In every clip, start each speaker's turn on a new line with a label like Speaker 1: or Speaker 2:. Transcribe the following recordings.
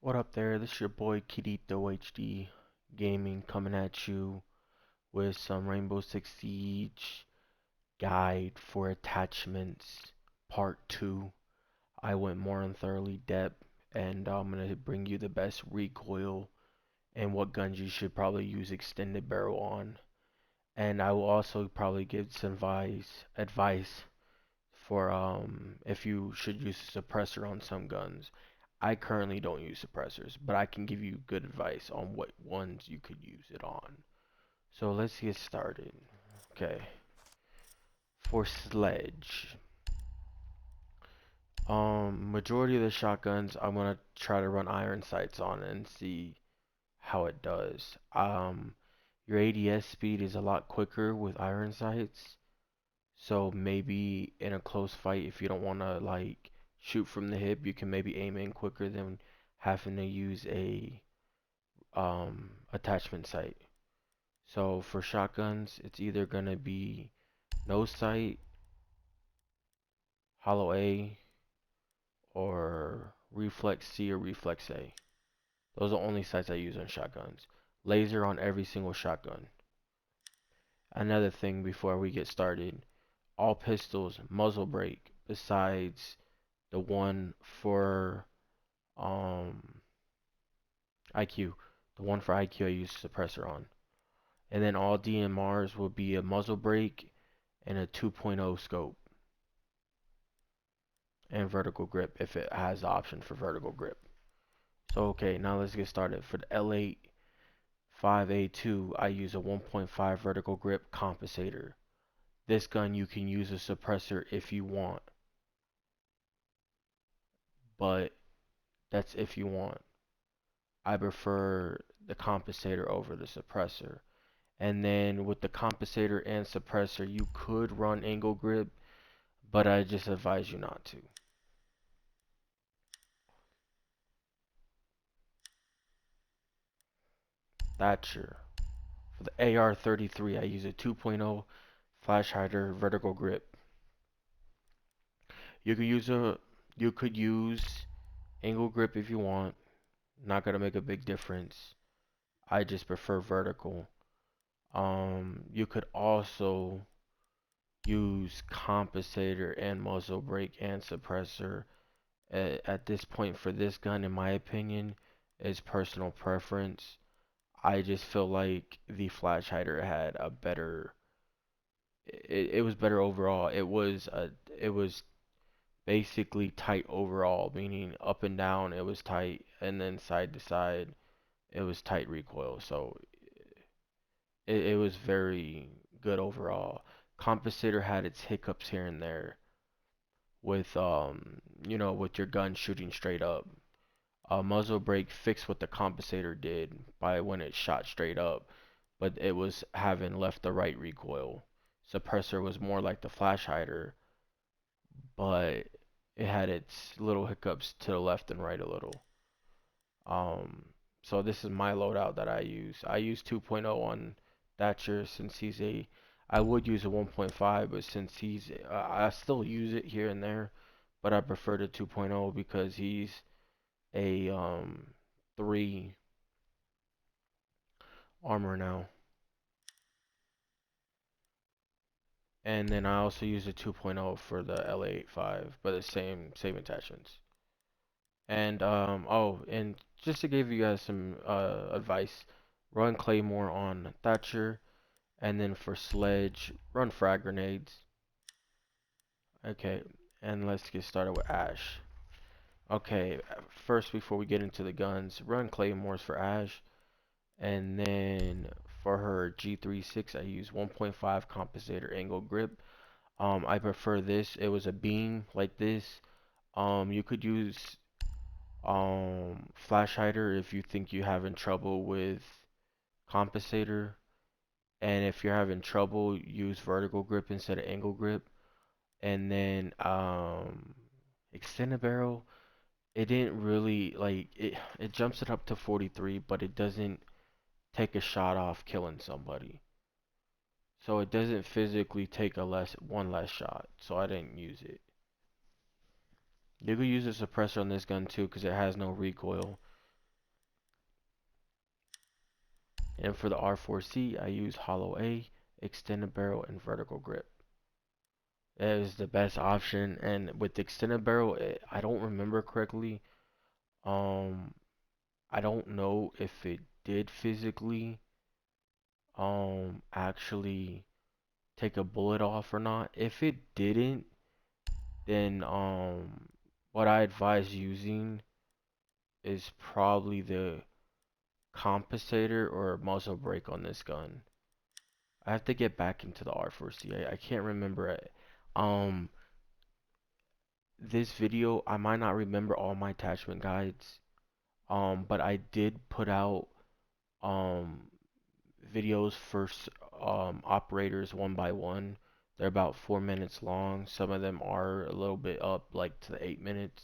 Speaker 1: What up there? This is your boy Kirito HD Gaming coming at you with some Rainbow Six Siege guide for attachments part 2. I went more in thoroughly depth and I'm gonna bring you the best recoil and what guns you should probably use extended barrel on. And I will also probably give some advice for if you should use a suppressor on some guns. I currently don't use suppressors, but I can give you good advice on what ones you could use it on. So let's get started. Okay. For sledge. Majority of the shotguns I'm gonna try to run iron sights on and see how it does. Your ADS speed is a lot quicker with iron sights. So maybe in a close fight, if you don't want to like shoot from the hip, you can maybe aim in quicker than having to use a attachment sight. So for shotguns, it's either gonna be nose sight, hollow A, or reflex C or reflex A. Those are the only sights I use on shotguns. Laser on every single shotgun. Another thing before we get started, all pistols muzzle brake besides the one for um IQ. The one for IQ I use suppressor on. And then all DMRs will be a muzzle brake and a 2.0 scope and vertical grip if it has the option for vertical grip. So okay, now let's get started. For the L8 5A2, I use a 1.5 vertical grip compensator. This gun you can use a suppressor if you want, but that's if you want. I prefer the compensator over the suppressor. And then with the compensator and suppressor, you could run angle grip, but I just advise you not to. Thatcher. For the AR-33, I use a 2.0 flash hider vertical grip. You could use a you could use angle grip if you want. Not gonna make a big difference. I just prefer vertical. You could also use compensator and muzzle brake and suppressor. At this point for this gun, in my opinion, is personal preference. I just feel like the flash hider had a better. It was better overall. It was basically tight overall, meaning up and down it was tight, and then side to side it was tight recoil. So it was very good overall. Compensator had its hiccups here and there with with your gun shooting straight up. Muzzle brake fixed what the compensator did by when it shot straight up, but it was having left the right recoil. Suppressor was more like the flash hider, but it had its little hiccups to the left and right a little. Um, so this is my loadout that I use. I use 2.0 on Thatcher since he's a. I would use a 1.5, but since I still use it here and there, but I prefer the 2.0 because he's a 3 armor now. And then I also use a 2.0 for the L85, but the same attachments. And and just to give you guys some advice, run Claymore on Thatcher, and then for Sledge, run frag grenades. Okay, and let's get started with Ash. Okay, first before we get into the guns, run Claymores for Ash, and then for her G36, I use 1.5 compensator angle grip. I prefer this. It was a beam like this. You could use flash hider if you think you're having trouble with compensator, and if you're having trouble, use vertical grip instead of angle grip. And then extended barrel, it didn't really like it jumps it up to 43, but it doesn't take a shot off killing somebody. So it doesn't physically take one less shot, so I didn't use it. You could use a suppressor on this gun too because it has no recoil. And for the R4C, I use hollow A, extended barrel, and vertical grip. It is the best option. And with the extended barrel, I don't remember correctly. Um, I don't know if it did physically actually take a bullet off or not. If it didn't, then what I advise using is probably the compensator or muzzle brake on this gun. I have to get back into the R4C. I can't remember it. Um, this video, I might not remember all my attachment guides. But I did put out um videos for operators one by one. They're about 4 minutes long. Some of them are a little bit up, like to the 8 minutes.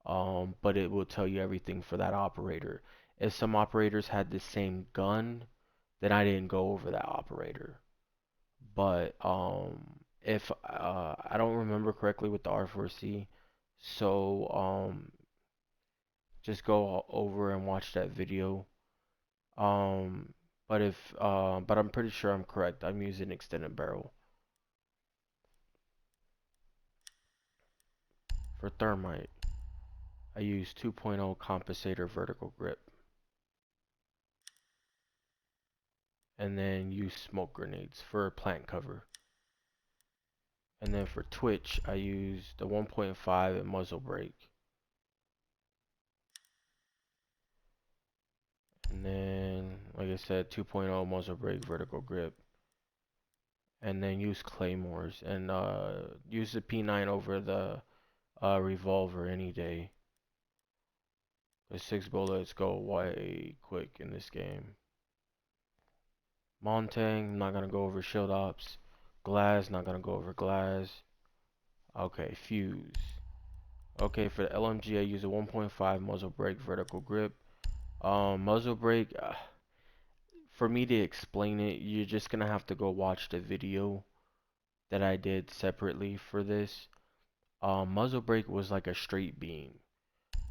Speaker 1: But it will tell you everything for that operator. If some operators had the same gun, then I didn't go over that operator. But if I don't remember correctly with the R4C, so just go over and watch that video. Um, but I'm pretty sure I'm correct. I'm using extended barrel for thermite. I use 2.0 compensator vertical grip, and then use smoke grenades for plant cover. And then for twitch, I use the 1.5 and muzzle brake. And then, like I said, 2.0 muzzle brake vertical grip. And then use claymores and use the P9 over the revolver any day. The 6 bullets go way quick in this game. Montang, not gonna go over shield ops. Glass, not gonna go over glass. Okay, fuse. Okay, for the LMG, I use a 1.5 muzzle brake vertical grip. Muzzle brake, for me to explain it, you're just gonna have to go watch the video that I did separately for this. Muzzle brake was like a straight beam.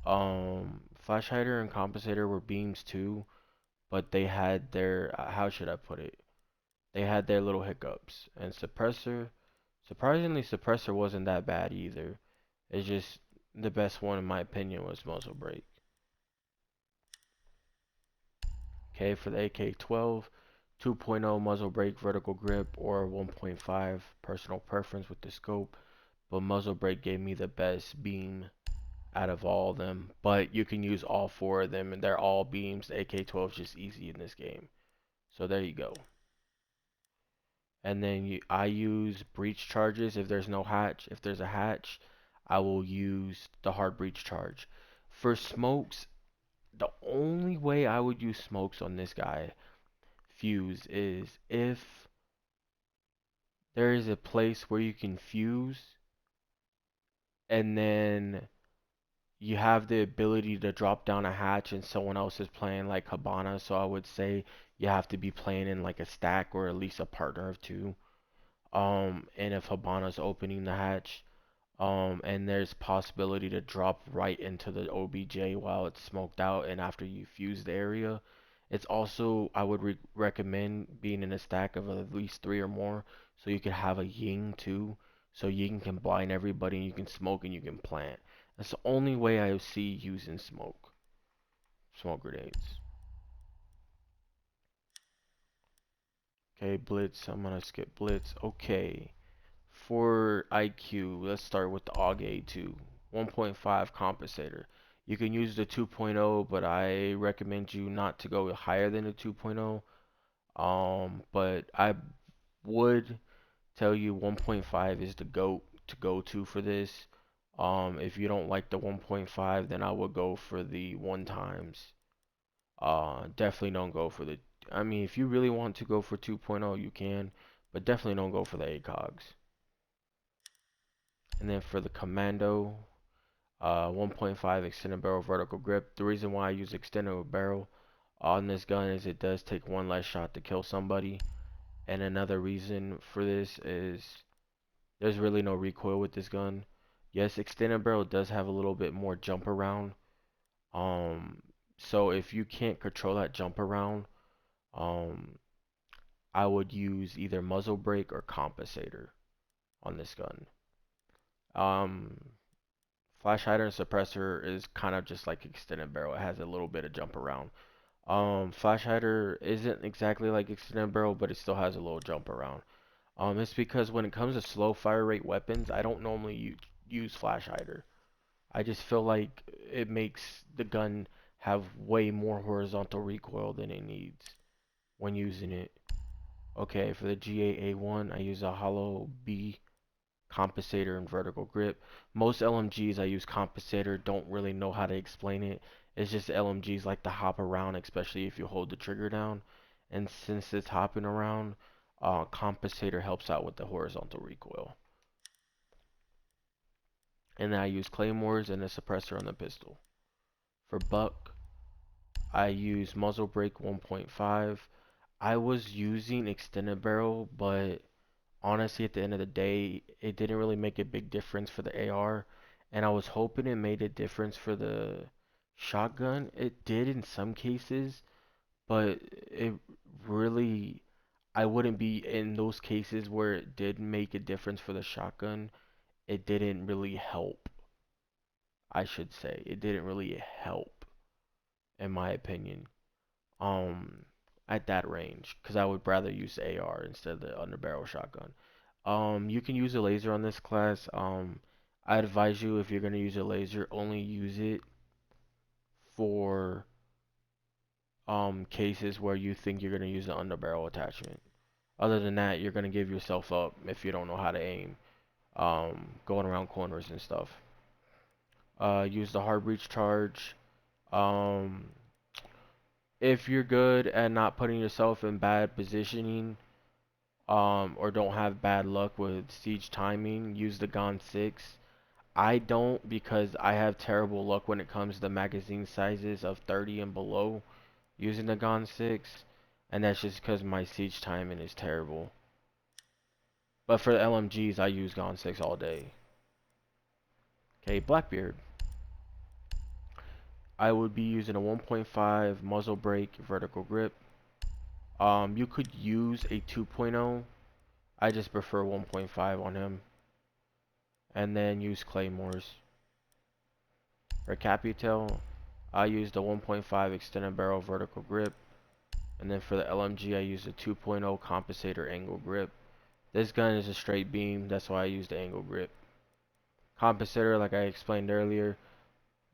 Speaker 1: Flash hider and compensator were beams too, but they had their, how should I put it? They had their little hiccups. And suppressor, surprisingly, suppressor wasn't that bad either. It's just the best one in my opinion was muzzle brake. Okay, for the AK-12, 2.0 muzzle brake vertical grip or 1.5 personal preference with the scope, but muzzle brake gave me the best beam out of all of them. But you can use all four of them, and they're all beams. The AK-12 is just easy in this game. So there you go. And then I use breach charges if there's no hatch. If there's a hatch, I will use the hard breach charge. For smokes, the only way I would use smokes on this guy, fuse, is if there is a place where you can fuse and then you have the ability to drop down a hatch and someone else is playing like Habana. So I would say you have to be playing in like a stack or at least a partner of two. And if Habana's opening the hatch, and there's possibility to drop right into the OBJ while it's smoked out and after you fuse the area. It's also, I would recommend being in a stack of at least three or more so you could have a Ying too. So Ying can blind everybody and you can smoke and you can plant. That's the only way I see using smoke grenades. Okay, Blitz, I'm gonna skip Blitz. Okay. For IQ, let's start with the AUG A2, 1.5 compensator. You can use the 2.0, but I recommend you not to go higher than the 2.0. But I would tell you 1.5 is the GOAT to go to for this. If you don't like the 1.5, then I would go for the 1 times. Definitely don't go for the, I mean, if you really want to go for 2.0, you can, but definitely don't go for the ACOGs. And then for the Commando, 1.5 extended barrel vertical grip. The reason why I use extended barrel on this gun is it does take one less shot to kill somebody. And another reason for this is there's really no recoil with this gun. Yes, extended barrel does have a little bit more jump around. Um, so if you can't control that jump around, Um, I would use either muzzle brake or compensator on this gun. Um, Flash hider and suppressor is kind of just like extended barrel. It has a little bit of jump around. Flash hider isn't exactly like extended barrel, but it still has a little jump around. It's because when it comes to slow fire rate weapons, I don't normally use flash hider. I just feel like it makes the gun have way more horizontal recoil than it needs when using it. Okay, for the GAA1, I use a hollow B compensator and vertical grip. Most LMGs I use compensator, don't really know how to explain it. It's just LMGs like to hop around, especially if you hold the trigger down. And since it's hopping around, compensator helps out with the horizontal recoil. And then I use claymores and a suppressor on the pistol. For buck, I use muzzle brake 1.5. I was using extended barrel, but honestly, at the end of the day, it didn't really make a big difference for the AR, and I was hoping it made a difference for the shotgun. It did in some cases, but it really, I wouldn't be in those cases where it did make a difference for the shotgun. It didn't really help, I should say. It didn't really help, in my opinion, um, at that range, because I would rather use AR instead of the underbarrel shotgun. You can use a laser on this class. I advise you, if you're gonna use a laser, only use it for cases where you think you're gonna use an underbarrel attachment. Other than that, you're gonna give yourself up if you don't know how to aim. Going around corners and stuff. Use the hard breach charge. Um, if you're good at not putting yourself in bad positioning, or don't have bad luck with siege timing, use the Gon 6. I don't, because I have terrible luck when it comes to magazine sizes of 30 and below using the Gon 6, and that's just because my siege timing is terrible. But for the LMGs, I use Gon 6 all day. Okay, Blackbeard. I would be using a 1.5 muzzle brake vertical grip. You could use a 2.0. I just prefer 1.5 on him. And then use claymores. For Capital, I used the 1.5 extended barrel vertical grip. And then for the LMG, I used a 2.0 compensator angle grip. This gun is a straight beam, that's why I used the angle grip. Compensator, like I explained earlier,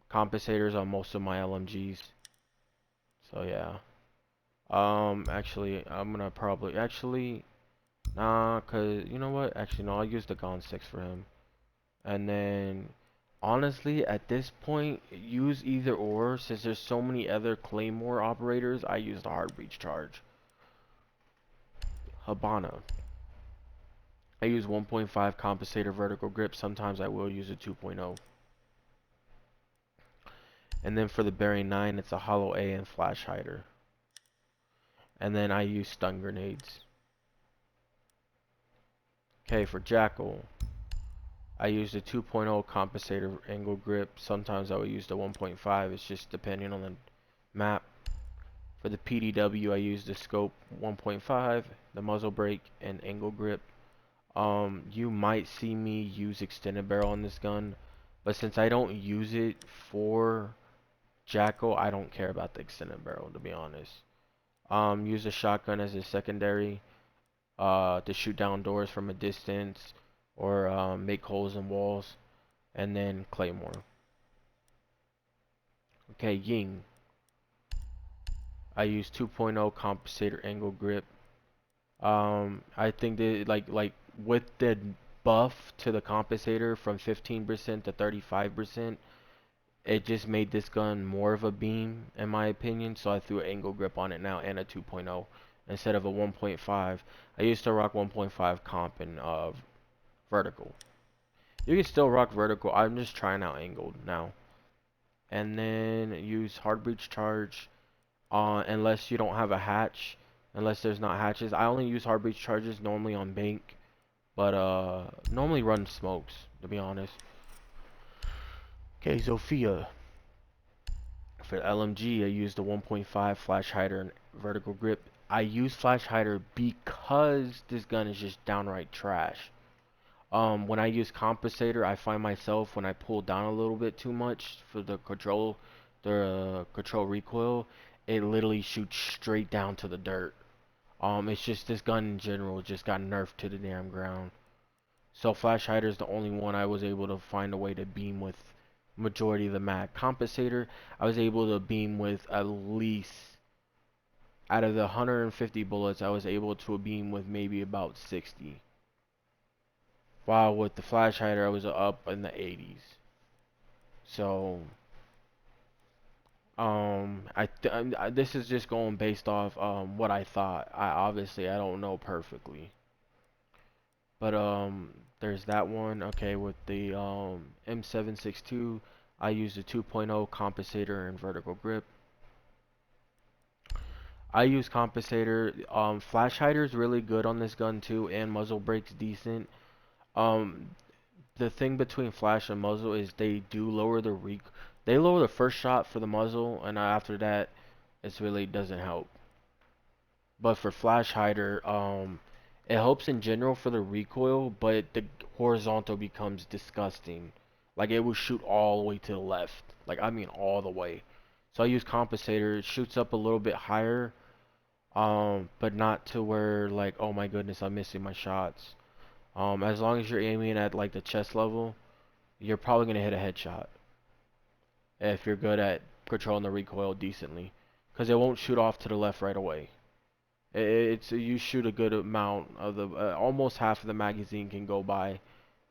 Speaker 1: compensators on most of my LMGs. So yeah. Actually, I'm gonna probably, nah, cause, you know what? Actually, no, I'll use the Gon 6 for him. And then, honestly, at this point, use either or. Since there's so many other Claymore operators, I use the hard breach charge. Habana. I use 1.5 compensator vertical grip. Sometimes I will use a 2.0. And then for the bearing 9, it's a hollow A and flash hider. And then I use stun grenades. Okay, for Jackal, I use the 2.0 compensator angle grip. Sometimes I will use the 1.5. It's just depending on the map. For the PDW, I use the scope 1.5, the muzzle brake, and angle grip. You might see me use extended barrel on this gun, but since I don't use it for Jackal, I don't care about the extended barrel, to be honest. Use a shotgun as a secondary, to shoot down doors from a distance, or make holes in walls, and then claymore. Okay, Ying. I use 2.0 compensator angle grip. I think that like with the buff to the compensator from 15% to 35%, it just made this gun more of a beam in my opinion. So I threw an angle grip on it now and a 2.0 instead of a 1.5. I used to rock 1.5 comp and vertical. You can still rock vertical. I'm just trying out angled now. And then use hard breach charge unless you don't have a hatch. Unless there's not hatches. I only use hard breach charges normally on bank. But normally run smokes, to be honest. Okay, Zofia. For LMG, I used the 1.5 flash hider and vertical grip. I use flash hider because this gun is just downright trash. When I use compensator, I find myself when I pull down a little bit too much for the control recoil, it literally shoots straight down to the dirt. It's just this gun in general just got nerfed to the damn ground. So flash hider is the only one I was able to find a way to beam with majority of the mag. Compensator, I was able to beam with at least out of the 150 bullets, I was able to beam with maybe about 60. While with the flash hider, I was up in the 80s. So, this is just going based off what I thought. I don't know perfectly, but there's that one. Okay, with the M762, I used a 2.0 compensator and vertical grip. I use compensator. Flash hider is really good on this gun too, and muzzle brake's decent. Um, the thing between flash and muzzle is they do lower they lower the first shot for the muzzle, and after that it really doesn't help. But for flash hider, it helps in general for the recoil, but the horizontal becomes disgusting. Like it will shoot all the way to the left, like I mean all the way. So I use compensator. It shoots up a little bit higher, but not to where like, oh my goodness, I'm missing my shots. As long as you're aiming at like the chest level, you're probably gonna hit a headshot if you're good at controlling the recoil decently, because it won't shoot off to the left right away. It's you shoot a good amount of the almost half of the magazine can go by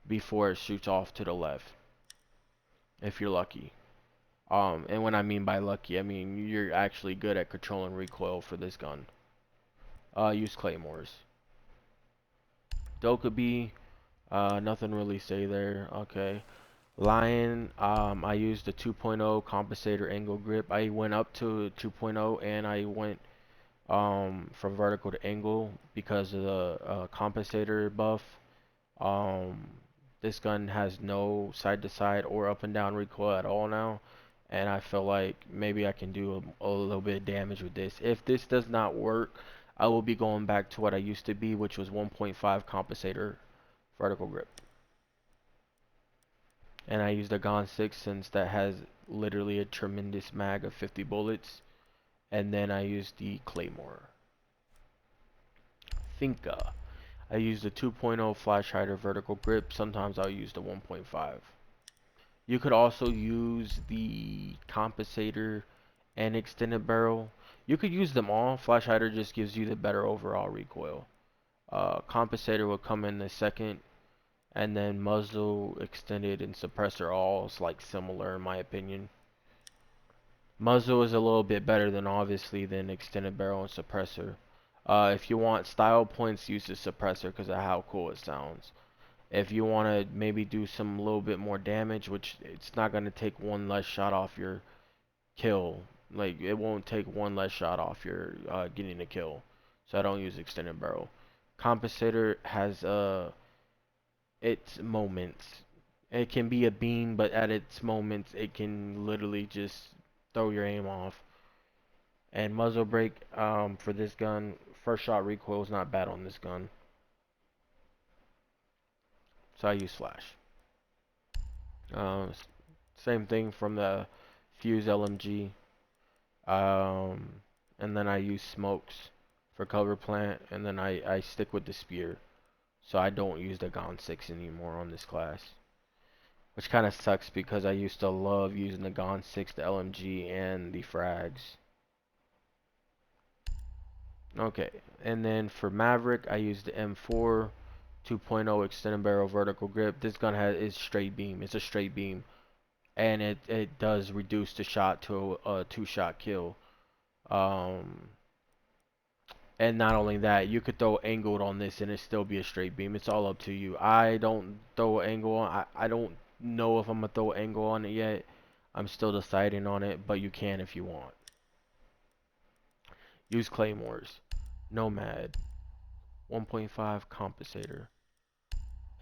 Speaker 1: before it shoots off to the left if you're lucky. And when I mean by lucky, I mean you're actually good at controlling recoil for this gun. Use claymores. Dokubi, nothing really say there. Okay. Lion, I used the 2.0 compensator angle grip. I went up to 2.0 and I went from vertical to angle because of the compensator buff. Um, this gun has no side to side or up and down recoil at all now, and I feel like maybe I can do a little bit of damage with this. If this does not work, I will be going back to what I used to be, which was 1.5 compensator vertical grip. And I used a Gon 6 since that has literally a tremendous mag of 50 bullets. And then I used the Claymore. Finka. I used the 2.0 flash hider vertical grip. Sometimes I'll use the 1.5. You could also use the compensator and extended barrel. You could use them all. Flash hider just gives you the better overall recoil. Compensator will come in the second, and then muzzle, extended, and suppressor all is like similar in my opinion. Muzzle is a little bit better than obviously than extended barrel and suppressor. If you want style points, use the suppressor because of how cool it sounds. If you want to maybe do some little bit more damage, which it's not going to take one less shot off your kill. Like it won't take one less shot off your getting a kill. So I don't use extended barrel. Compensator has its moments. It can be a beam, but at its moments, it can literally just throw your aim off. And muzzle brake for this gun, first shot recoil is not bad on this gun. So I use flash. Same thing from the Fuse LMG. And then I use smokes for cover plant, and then I stick with the spear. So I don't use the Gon 6 anymore on this class. Which kind of sucks because I used to love using the Gon 6, the LMG, and the frags. Okay, and then for Maverick, I used the M4 2.0 extended barrel vertical grip. This gun is straight beam. It's a straight beam, and it does reduce the shot to a two-shot kill. And not only that, you could throw angled on this and it still be a straight beam. It's all up to you. I don't throw angle on. I don't know if I'm gonna throw angle on it yet. I'm still deciding on it, but you can if you want. Use claymores. Nomad. 1.5 compensator.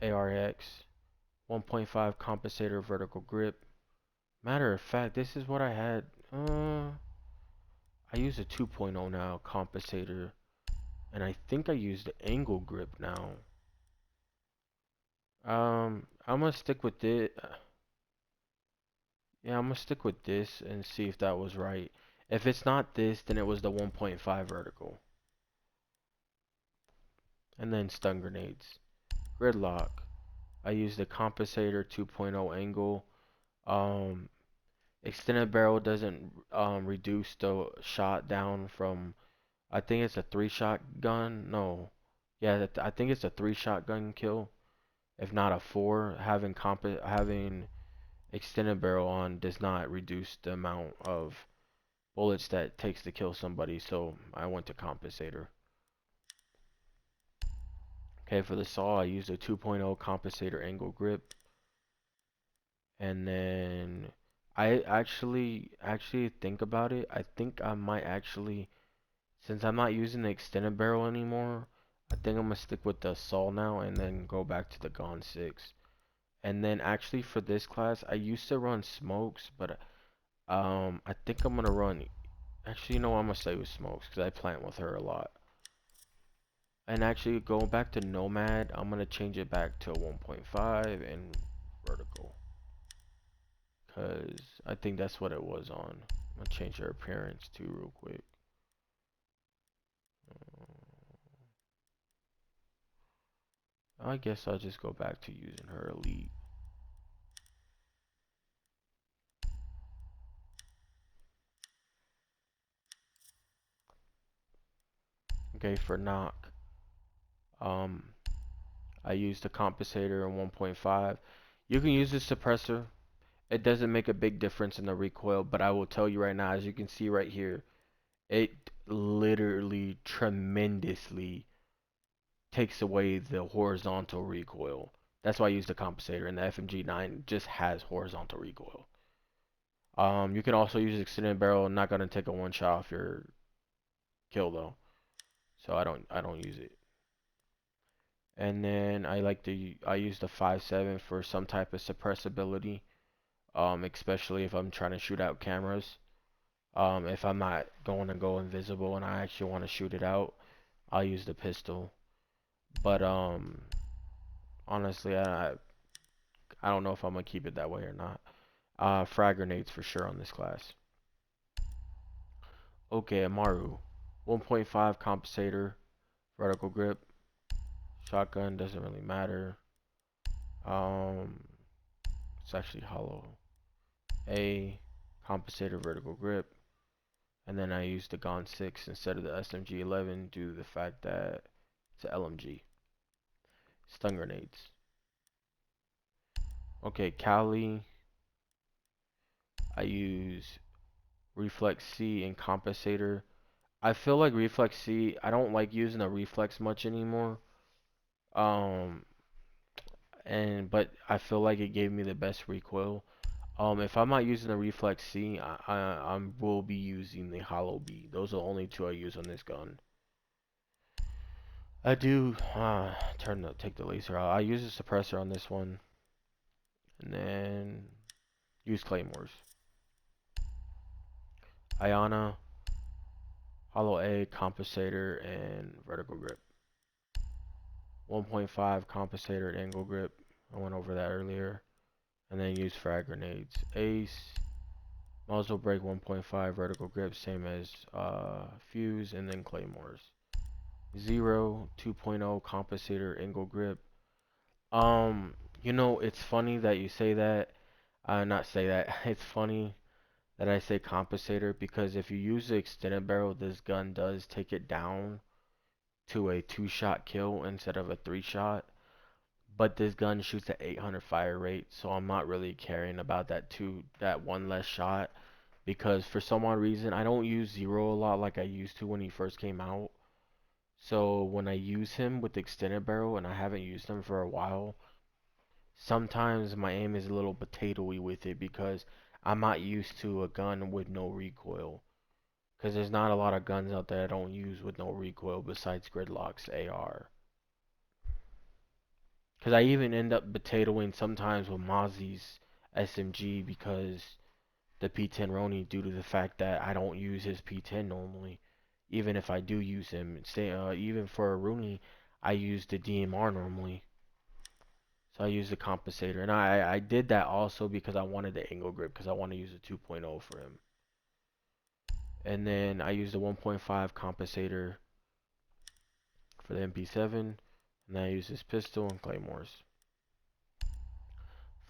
Speaker 1: ARX. 1.5 compensator vertical grip. Matter of fact, this is what I had. I use a 2.0 now compensator. And I think I used the angle grip now. I'm gonna stick with it. Yeah, I'm gonna stick with this and see if that was right. If it's not this, then it was the 1.5 vertical. And then stun grenades. Gridlock. I used the compensator 2.0 angle. Um, Extended barrel doesn't reduce the shot down from, I think it's a 3-shot gun. No. Yeah, I think it's a 3-shot gun kill. If not a 4, having extended barrel on does not reduce the amount of bullets that it takes to kill somebody, so I went to compensator. Okay, for the saw, I used a 2.0 compensator angle grip, and then I actually think about it. I think I might actually, since I'm not using the extended barrel anymore, I think I'm gonna stick with the saw now, and then go back to the Gon 6. And then actually for this class, I used to run smokes, but I think I'm gonna run. Actually, you know, I'm gonna stay with smokes because I plant with her a lot. And actually, going back to Nomad, I'm gonna change it back to 1.5 and vertical, because I think that's what it was on. I'm gonna change her appearance too real quick. I guess I'll just go back to using her elite. Okay, for knock, um, I used the compensator in 1.5. You can use the suppressor. It doesn't make a big difference in the recoil, but I will tell you right now, as you can see right here, it literally tremendously takes away the horizontal recoil. That's why I use the compensator, and the FMG9 just has horizontal recoil. You can also use extended barrel. Not gonna take a one shot off your kill though, so I don't use it. And then I use the 5.7 for some type of suppressibility, especially if I'm trying to shoot out cameras. If I'm not going to go invisible and I actually want to shoot it out, I'll use the pistol. But honestly, I don't know if I'm gonna keep it that way or not. Frag grenades for sure on this class. Okay, Amaru, 1.5 compensator, vertical grip, shotgun doesn't really matter. Um, it's actually hollow. A compensator, vertical grip, and then I used the Gon 6 instead of the SMG 11 due to the fact that it's an LMG. Stun grenades. Okay, Cali, I use Reflex C and compensator. I feel like Reflex C, I don't like using a reflex much anymore. Um, but I feel like it gave me the best recoil. If I'm not using the Reflex C, I will be using the Hollow B. Those are the only two I use on this gun. I do take the laser out. I use a suppressor on this one, and then use claymores. Iana, Hollow A, compensator, and vertical grip. 1.5 compensator and angle grip. I went over that earlier. And then use frag grenades. Ace, muzzle brake 1.5 vertical grip, same as fuse, and then claymores. Zero 2.0 compensator angle grip. You know, it's funny that you say that. Not say that. It's funny that I say compensator because if you use the extended barrel, this gun does take it down to a 2-shot kill instead of a 3-shot. But this gun shoots at 800 fire rate, so I'm not really caring about that one less shot because for some odd reason I don't use Zero a lot like I used to when he first came out. So when I use him with the extended barrel and I haven't used him for a while, sometimes my aim is a little potatoey with it because I'm not used to a gun with no recoil. Because there's not a lot of guns out there I don't use with no recoil besides Gridlock's AR. Because I even end up potatoing sometimes with Mozzie's SMG because the P10 Roni due to the fact that I don't use his P10 normally. even if I do use him. Say, even for a Rooney, I use the DMR normally. So I use the compensator. And I did that also because I wanted the angle grip because I want to use a 2.0 for him. And then I use the 1.5 compensator for the MP7. And then I use this pistol and claymores.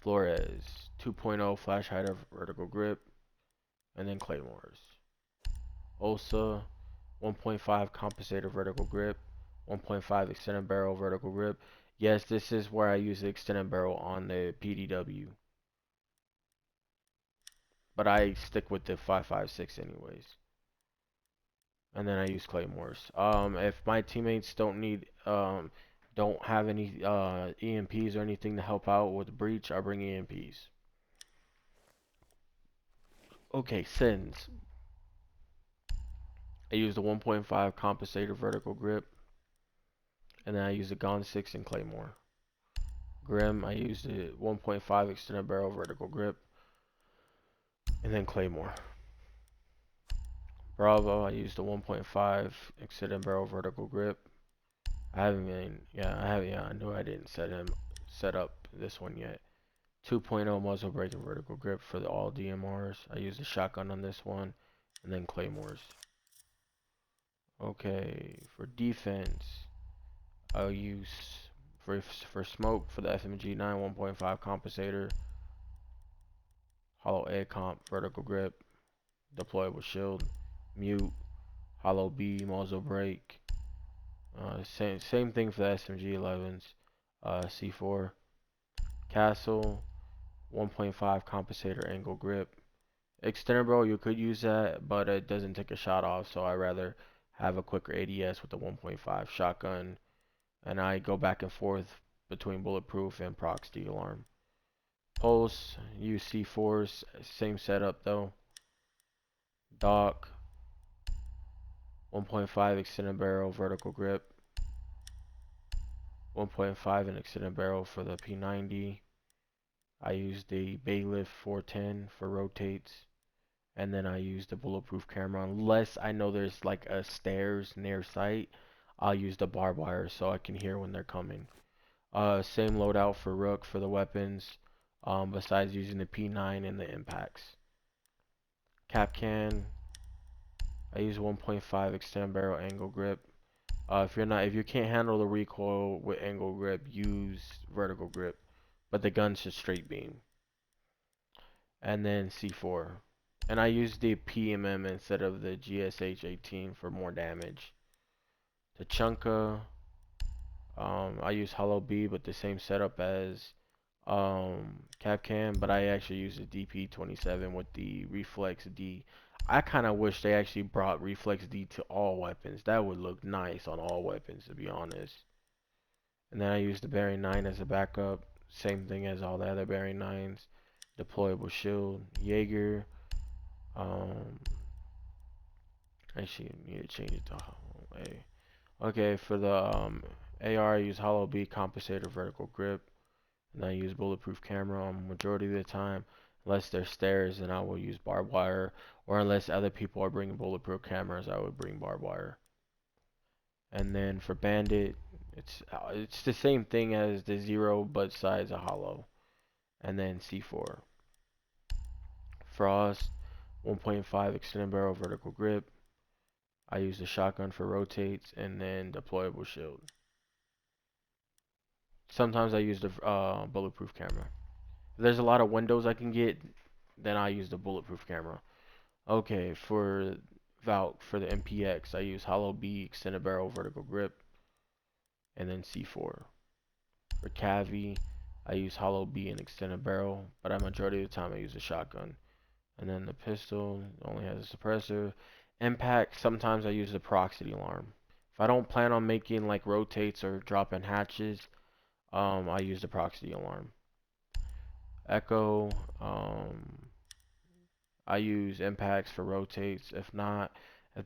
Speaker 1: Flores, 2.0 flash hider vertical grip. And then claymores. Osa, 1.5 compensator vertical grip. 1.5 extended barrel vertical grip. Yes, this is where I use the extended barrel on the PDW. But I stick with the 5.56 anyways. And then I use claymores. If my teammates don't have any EMPs or anything to help out with the breach, I bring EMPs. Okay, sins. I use the 1.5 compensator vertical grip, and then I use the Gon 6 and claymore. Grim, I use the 1.5 extended barrel vertical grip, and then claymore. Bravo, I use the 1.5 extended barrel vertical grip. I knew I didn't set up this one yet. 2.0 muzzle brake and vertical grip for all DMRs. I use the shotgun on this one, and then claymores. Okay, for defense, I'll use for smoke for the FMG 9 1.5 compensator, hollow A comp vertical grip, deployable shield, mute, hollow B muzzle brake. Same thing for the SMG 11s. C4 castle, 1.5 compensator angle grip. Extender barrel, you could use that, but it doesn't take a shot off, so I rather have a quicker ADS with the 1.5 shotgun, and I go back and forth between bulletproof and proxy alarm. Pulse, use C4s, same setup though. Dock, 1.5 extended barrel vertical grip, 1.5 and extended barrel for the P90. I use the Bailiff 410 for rotates. And then I use the bulletproof camera. Unless I know there's like a stairs near sight, I'll use the barbed wire so I can hear when they're coming. Same loadout for Rook for the weapons, besides using the P9 and the impacts. Cap can, I use 1.5 extended barrel angle grip. If you can't handle the recoil with angle grip, use vertical grip, but the gun should straight beam. And then C4. And I use the PMM instead of the GSH-18 for more damage. The Chunka, I use Hollow B, but the same setup as Capcan, but I actually use the DP27 with the Reflex D. I kind of wish they actually brought Reflex D to all weapons. That would look nice on all weapons, to be honest. And then I use the Bearing 9 as a backup. Same thing as all the other Bearing 9s. Deployable shield, Jaeger. Actually, need to change it to A. Okay, for the AR, I use Hollow B compensator vertical grip, and I use bulletproof camera on majority of the time. Unless there's stairs, then I will use barbed wire, or unless other people are bringing bulletproof cameras, I would bring barbed wire. And then for Bandit, it's the same thing as the Zero, but size a hollow. And then C4. Frost, 1.5 extended barrel vertical grip. I use the shotgun for rotates, and then deployable shield. Sometimes I use the bulletproof camera. If there's a lot of windows I can get, then I use the bulletproof camera. Okay, for Valk, for the MPX, I use Hollow B, extended barrel vertical grip, and then C4. For Cavi, I use Hollow B and extended barrel, but a majority of the time I use a shotgun. And then the pistol only has a suppressor. Impact, sometimes I use the proxy alarm. If I don't plan on making like rotates or dropping hatches, I use the proxy alarm. Echo, I use impacts for rotates. If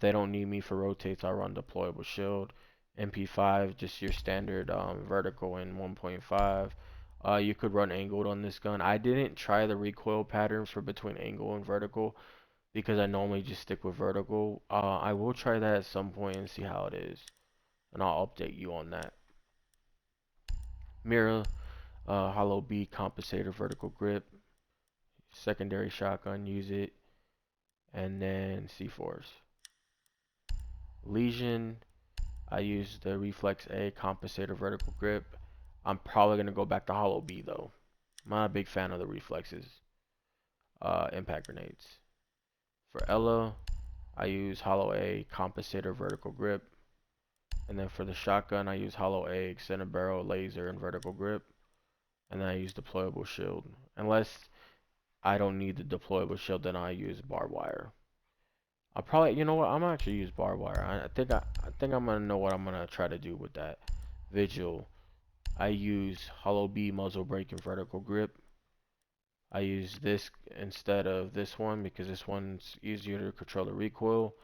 Speaker 1: they don't need me for rotates, I run deployable shield. MP5, just your standard vertical in 1.5. You could run angled on this gun. I didn't try the recoil patterns for between angle and vertical, because I normally just stick with vertical. I will try that at some point and see how it is, and I'll update you on that. Mirror, hollow B compensator vertical grip, secondary shotgun, use it, and then C4s. Lesion, I use the reflex A compensator vertical grip. I'm probably gonna go back to hollow B though. I'm not a big fan of the reflexes. Impact grenades. For Ella, I use hollow A compensator vertical grip. And then for the shotgun, I use hollow A extended barrel laser and vertical grip. And then I use deployable shield. Unless I don't need the deployable shield, then I use barbed wire. I'll probably, you know what? I'm gonna actually use barbed wire. I think I'm gonna know what I'm gonna try to do with that. Vigil. I use hollow B muzzle brake and vertical grip. I use this instead of this one because this one's easier to control the recoil.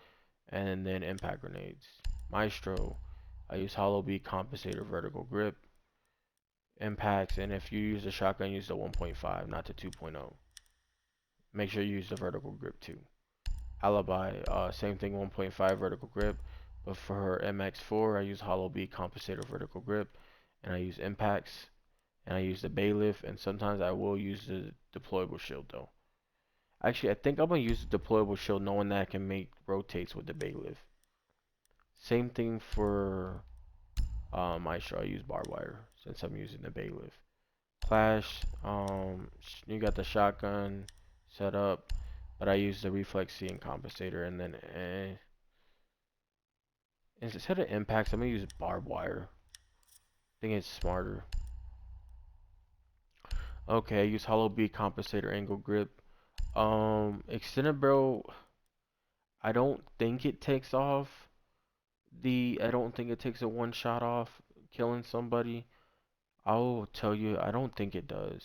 Speaker 1: And then impact grenades. Maestro. I use hollow B compensator vertical grip. Impacts, and if you use the shotgun, use the 1.5, not the 2.0. Make sure you use the vertical grip too. Alibi, same thing, 1.5 vertical grip, but for her MX4, I use hollow B compensator vertical grip, and I use impacts, and I use the bailiff, and sometimes I will use the deployable shield though. Actually, I think I'm gonna use the deployable shield, knowing that I can make rotates with the bailiff. Same thing for Maestro. I use barbed wire since I'm using the bailiff. Clash, you got the shotgun set up, but I use the reflex C and compensator, and then instead of impacts, I'm gonna use barbed wire. I think it's smarter. Okay, I use hollow B compensator angle grip. Extended barrel, I don't think it takes off I don't think it takes a one shot off killing somebody. I'll tell you, I don't think it does.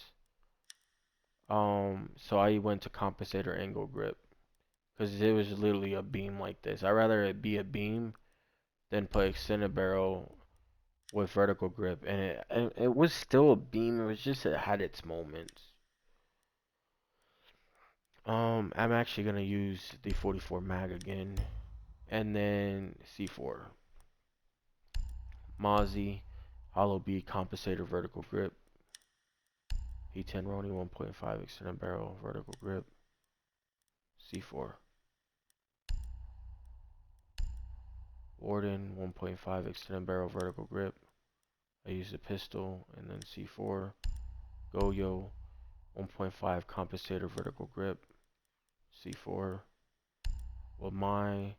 Speaker 1: So I went to compensator angle grip because it was literally a beam like this. I'd rather it be a beam than put extended barrel with vertical grip, and it was still a beam. It was just it had its moments. I'm actually gonna use the 44 mag again, and then C4. Mozzie, hollow B compensator vertical grip. P10 Roni 1.5 extended barrel vertical grip. C4. Warden 1.5 extended barrel vertical grip. I use the pistol, and then C4. Goyo 1.5 compensator vertical grip. C4. With my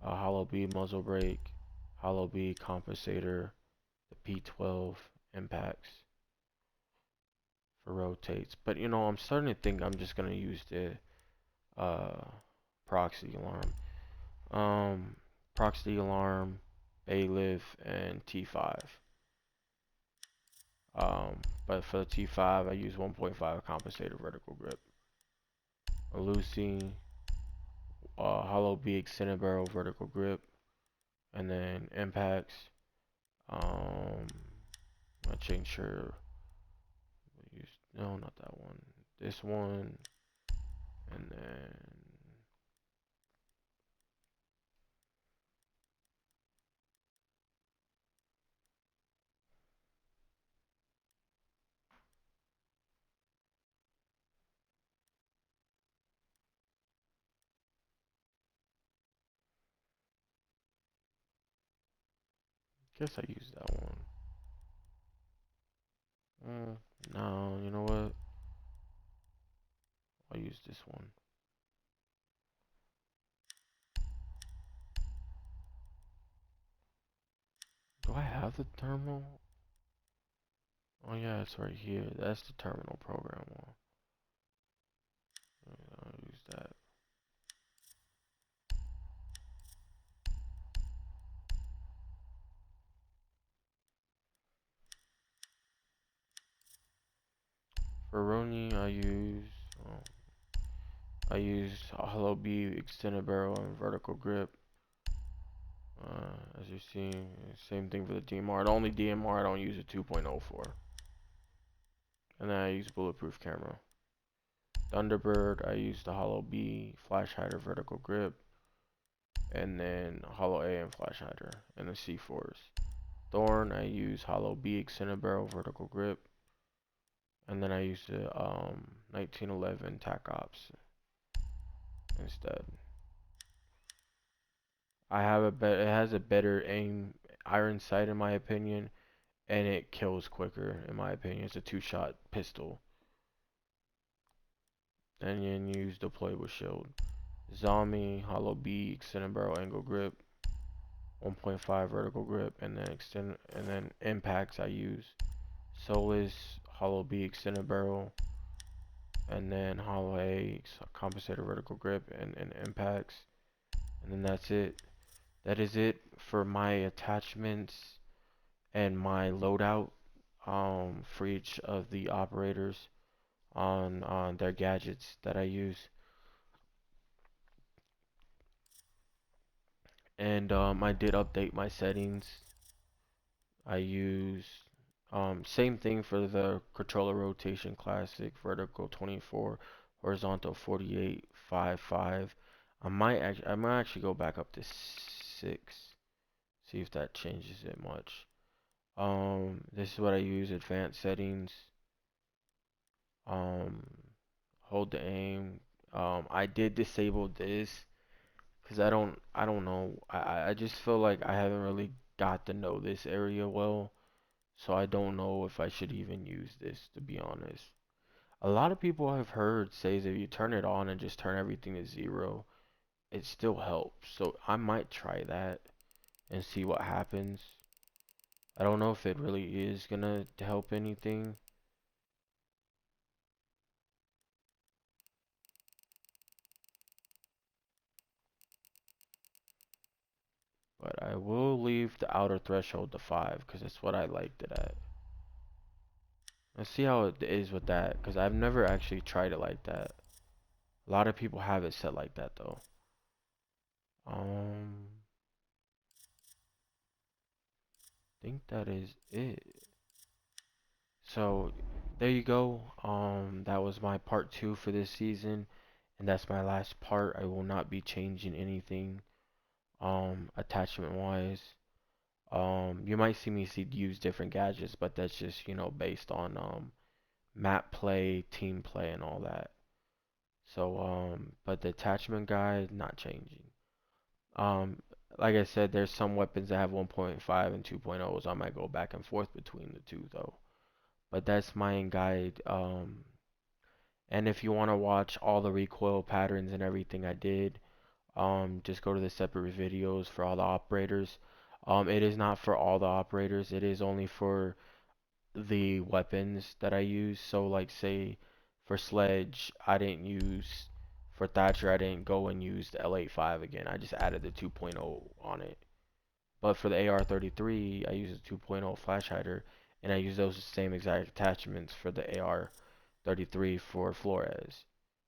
Speaker 1: hollow B muzzle brake, hollow B compensator, the P12 impacts for rotates. But you know, I'm starting to think I'm just gonna use the uh, proxy alarm. Proxy alarm, bailiff, and T5. But for the T5, I use 1.5 compensator vertical grip. A Lucy, hollow B extended barrel vertical grip, and then impacts. I'm change sure. No, not that one. This one, and then guess I use that one. No, you know what? I'll use this one. Do I have the terminal? Oh yeah, it's right here. That's the terminal program one. I'll use that. For Roni, I use hollow B extended barrel and vertical grip. As you see, same thing for the DMR. The only DMR I don't use a 2.0 for. And then I use bulletproof camera. Thunderbird, I use the Hollow B, Flash Hider, Vertical Grip, and then Hollow A and Flash Hider, and the C4s. Thorn, I use Hollow B, Extended Barrel, Vertical Grip, and then I use the 1911 Tac Ops instead. It has a better aim iron sight in my opinion, and it kills quicker in my opinion. It's a two-shot pistol. And then use deployable shield. Zombie, Hollow B, Extended Barrel, Angle Grip, 1.5 vertical grip, and then impacts I use Solus, Hollow B, Extended Barrel, and then Hollow A, compensator vertical grip, and impacts, and then that's it. That is it for my attachments and my loadout for each of the operators on their gadgets that I use. And I did update my settings. I use same thing for the controller rotation classic, vertical 24, horizontal 48, 5, 5. I might actually go back up to 6. See if that changes it much. This is what I use, advanced settings. Um, hold the aim. I did disable this because I don't know. I just feel like I haven't really got to know this area well. So I don't know if I should even use this, to be honest. A lot of people I've heard says if you turn it on and just turn everything to 0, it still helps. So I might try that and see what happens. I don't know if it really is gonna help anything, but I will leave the outer threshold to 5 because that's what I liked it at. Let's see how it is with that, because I've never actually tried it like that. A lot of people have it set like that though. Think that is it. So there you go. That was my part 2 for this season, and that's my last part. I will not be changing anything, attachment wise. You might see me use different gadgets, but that's just, based on map play, team play, and all that. So but the attachment guide not changing. Um, like I said, there's some weapons that have 1.5 and 2.0s. I might go back and forth between the two though. But that's my guide. And if you want to watch all the recoil patterns and everything I did, just go to the separate videos for all the operators. It is not for all the operators. It is only for the weapons that I use. So like say for Sledge, I didn't use for Thatcher, I didn't go and use the L85 again. I just added the 2.0 on it. But for the AR-33, I use a 2.0 flash hider, and I use those same exact attachments for the AR-33 for Flores.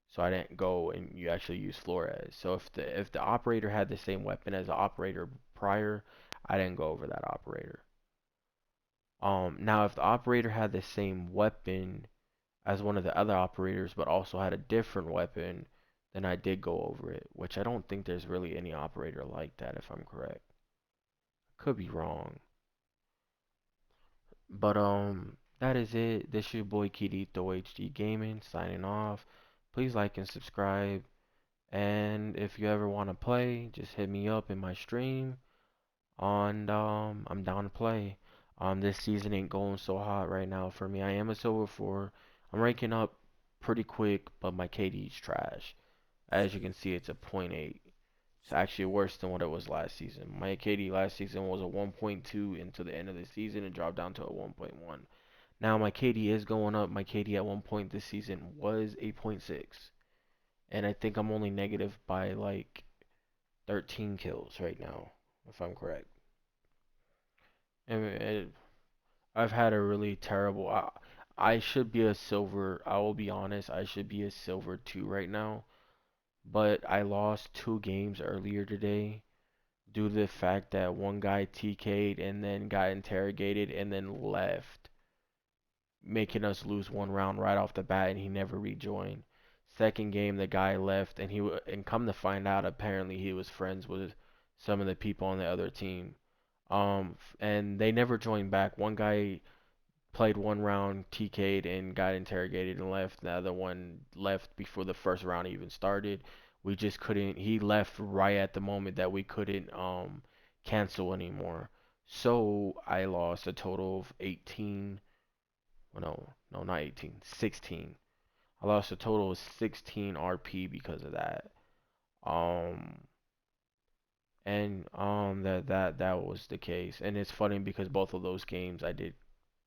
Speaker 1: So I didn't go and you actually use Flores. So if the operator had the same weapon as the operator prior, I didn't go over that operator. Now if the operator had the same weapon as one of the other operators, but also had a different weapon, then I did go over it, which I don't think there's really any operator like that, if I'm correct. Could be wrong. But that is it. This is your boy Kirito HD Gaming signing off. Please like and subscribe. And if you ever want to play, just hit me up in my stream. And I'm down to play. This season ain't going so hot right now for me. I am a silver 4. I'm ranking up pretty quick, but my KD's trash. As you can see, it's a point .8. It's actually worse than what it was last season. My KD last season was a 1.2 into the end of the season and dropped down to a 1.1. Now my KD is going up. My KD at one point this season was 8.6. And I think I'm only negative by like 13 kills right now, if I'm correct. And I've had a really terrible. I should be a silver. I will be honest. I should be a silver 2 right now. But I lost 2 games earlier today due to the fact that one guy TK'd and then got interrogated and then left, making us lose one round right off the bat, and he never rejoined. Second game, the guy left, and and come to find out, apparently he was friends with some of the people on the other team. And they never joined back. One guy played one round, TK'd, and got interrogated and left. The other one left before the first round even started. We just couldn't. He left right at the moment that we couldn't cancel anymore. So I lost a total of 18. Well, no, not 18, 16. I lost a total of 16 RP because of that. Um, and that was the case. And it's funny because both of those games I did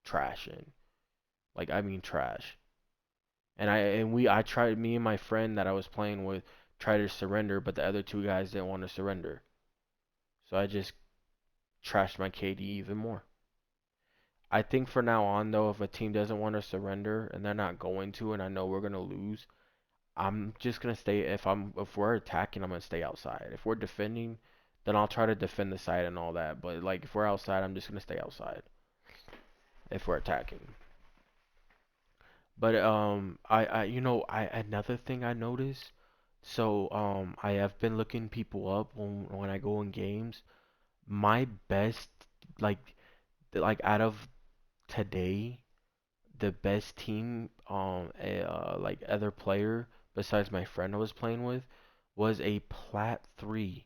Speaker 1: trash in. Like I mean trash. I tried, me and my friend that I was playing with tried to surrender, but the other two guys didn't want to surrender. So I just trashed my KD even more. I think for now on though, if a team doesn't want to surrender and they're not going to, and I know we're gonna lose, I'm just gonna stay. If we're attacking, I'm gonna stay outside. If we're defending, then I'll try to defend the side and all that. But like if we're outside, I'm just gonna stay outside. If we're attacking. But I another thing I noticed. So I have been looking people up when I go in games. My best, like out of today, the best team like other player besides my friend I was playing with was a Plat 3.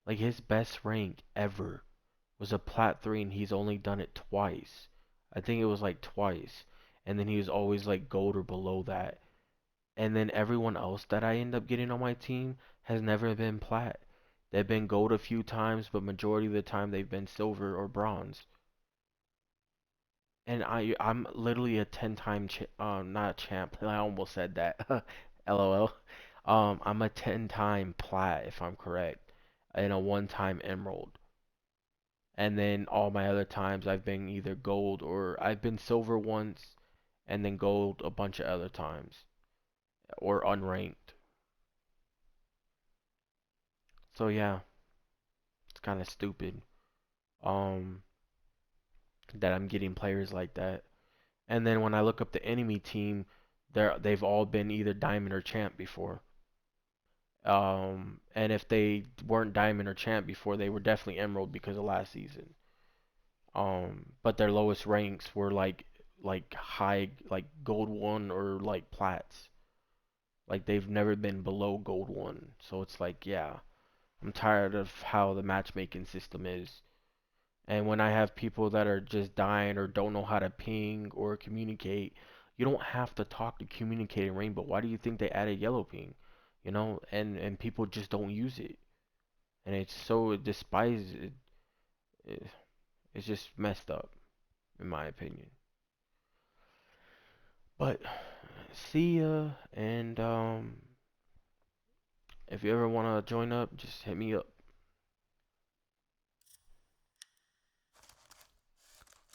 Speaker 1: Like his best rank ever was a Plat 3 and he's only done it twice. I think it was like twice. And then he was always like gold or below that. And then everyone else that I end up getting on my team has never been Plat. They've been gold a few times, but majority of the time they've been silver or bronze. And I'm literally a 10-time not a champ. I almost said that. LOL. I'm a 10-time plat if I'm correct, and a one-time emerald. And then all my other times I've been either gold or I've been silver once and then gold a bunch of other times or unranked. So yeah, it's kind of stupid um that I'm getting players like that. And then when I look up the enemy team, they've all been either diamond or champ before. And if they weren't diamond or champ before, they were definitely emerald because of last season. But their lowest ranks were like high like gold one or like plats. Like they've never been below gold one. So it's like, yeah, I'm tired of how the matchmaking system is. And when I have people that are just dying or don't know how to ping or communicate, you don't have to talk to communicate in Rainbow. Why do you think they added yellow ping? And people just don't use it. And it's so despised. It, it's just messed up, in my opinion. But see ya, and if you ever wanna join up, just hit me up.